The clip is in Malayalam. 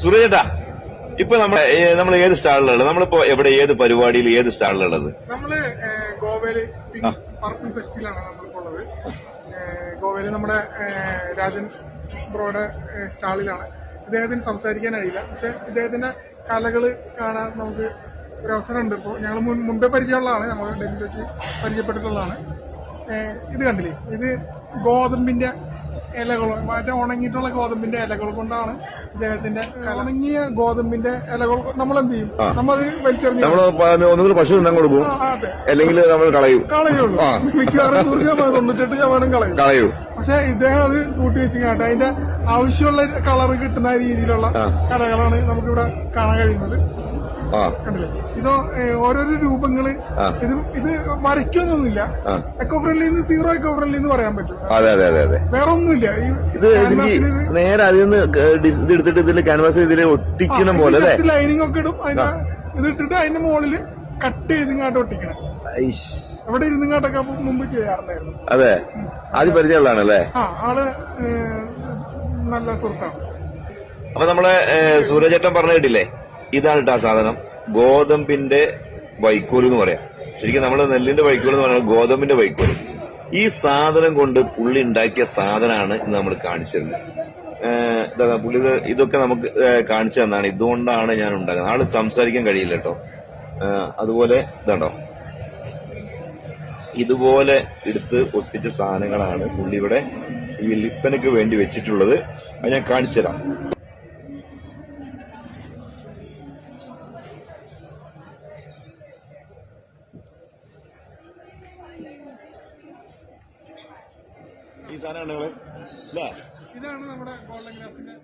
സുരേഷേട്ടാ, ഇപ്പൊ നമ്മൾ ഏത് സ്റ്റാളിലുള്ളത്? നമ്മളിപ്പോ എവിടെ, ഏത് പരിപാടിയിൽ, ഏത് സ്റ്റാളിലുള്ളത്? നമ്മള് ഗോവയില് പർപ്പിൾ ഫെസ്റ്റിലാണ് നമ്മളിപ്പോ ഉള്ളത്. ഗോവയില് നമ്മുടെ രാജൻ ബ്രോയുടെ സ്റ്റാളിലാണ്. ഇദ്ദേഹത്തിന് സംസാരിക്കാൻ കഴിയില്ല, പക്ഷെ ഇദ്ദേഹത്തിന്റെ കലകള് കാണാൻ നമുക്ക് ഒരു അവസരമുണ്ട്. ഇപ്പോൾ ഞങ്ങൾ മുമ്പേ പരിചയമുള്ളതാണ്, നമ്മൾ ഡൽഹിയിൽ വെച്ച് പരിചയപ്പെട്ടിട്ടുള്ളതാണ്. ഇത് കണ്ടില്ലേ, ഇത് ഗോതമ്പിന്റെ ഇലകൾ, മറ്റേ ഉണങ്ങിയിട്ടുള്ള ഗോതമ്പിന്റെ ഇലകൾ കൊണ്ടാണ് ഇദ്ദേഹത്തിന്റെ ഉണങ്ങിയ ഗോതമ്പിന്റെ ഇലകൾ നമ്മൾ എന്ത് ചെയ്യും, നമ്മൾ വലിച്ചെറിഞ്ഞു ഒന്നുകൂടി പശു തിന്നാൻ കൊടുക്കും, അല്ലെങ്കിൽ നമ്മൾ കളയുള്ളൂ. മിക്കവാറും 98% കളയും. പക്ഷെ ഇദ്ദേഹം അത് കൂട്ടി വെച്ച് കാട്ടെ അതിന്റെ ആവശ്യമുള്ള കളർ കിട്ടുന്ന രീതിയിലുള്ള കലകളാണ് നമുക്കിവിടെ കാണാൻ കഴിയുന്നത്. കണ്ടില്ലേ, ഇതോ ഓരോരോ രൂപങ്ങള്. ഇത് വരയ്ക്കൊന്നുമില്ല. Eco friendly zero eco friendly എന്ന് പറയാൻ പറ്റും. വേറെ ഒന്നുമില്ല. ഇത് നേരെ അതിൽ നിന്ന് ഇത് എടുത്തിട്ട് ഇതിൽ ക്യാൻവാസ് ഇതിൽ ഒട്ടിക്കുന്ന പോലെ ലൈനിങ് ഒക്കെ ഇടും. ഇത് ഇട്ടിട്ട് അതിന്റെ മുകളിൽ കട്ട് ചെയ്തിങ്ങാട്ട് ഒട്ടിക്കണം. അവിടെ ഇരുന്നിങ്ങാട്ടൊക്കെ മുമ്പ് ചെയ്യാറുണ്ടായിരുന്നു. അതെ, ആദ്യം പരിചയമുള്ളതാണല്ലേ? ആള് നല്ല സുഹൃത്താണ്. അപ്പൊ നമ്മളെ സൂരജേട്ടൻ പറഞ്ഞു കേട്ടില്ലേ, ഇതാണ് കേട്ടോ ആ സാധനം, ഗോതമ്പിന്റെ വൈക്കോൽ എന്ന് പറയാം. ശരിക്കും നമ്മള് നെല്ലിന്റെ വൈക്കോൽ എന്ന് പറയുന്നത് ഗോതമ്പിന്റെ വൈക്കോൽ. ഈ സാധനം കൊണ്ട് പുള്ളി ഉണ്ടാക്കിയ സാധനമാണ് ഇന്ന് നമ്മൾ കാണിച്ചു തരുന്നത്. പുള്ളി ഇതൊക്കെ നമുക്ക് കാണിച്ചു തന്നാണ്. ഇതുകൊണ്ടാണ് ഞാൻ ഉണ്ടാക്കുന്നത്. ആള് സംസാരിക്കാൻ കഴിയില്ല കേട്ടോ. അതുപോലെ ഇതുണ്ടോ, ഇതുപോലെ എടുത്ത് ഒട്ടിച്ച സാധനങ്ങളാണ് പുള്ളി ഇവിടെ ഈ വിൽപ്പനയ്ക്ക് വേണ്ടി വെച്ചിട്ടുള്ളത്. അത് ഞാൻ കാണിച്ചു തരാം. ഈ സാധനമാണ് ഇതാണ് നമ്മുടെ ഗോൾഡൻ ഗ്രാസിന്റെ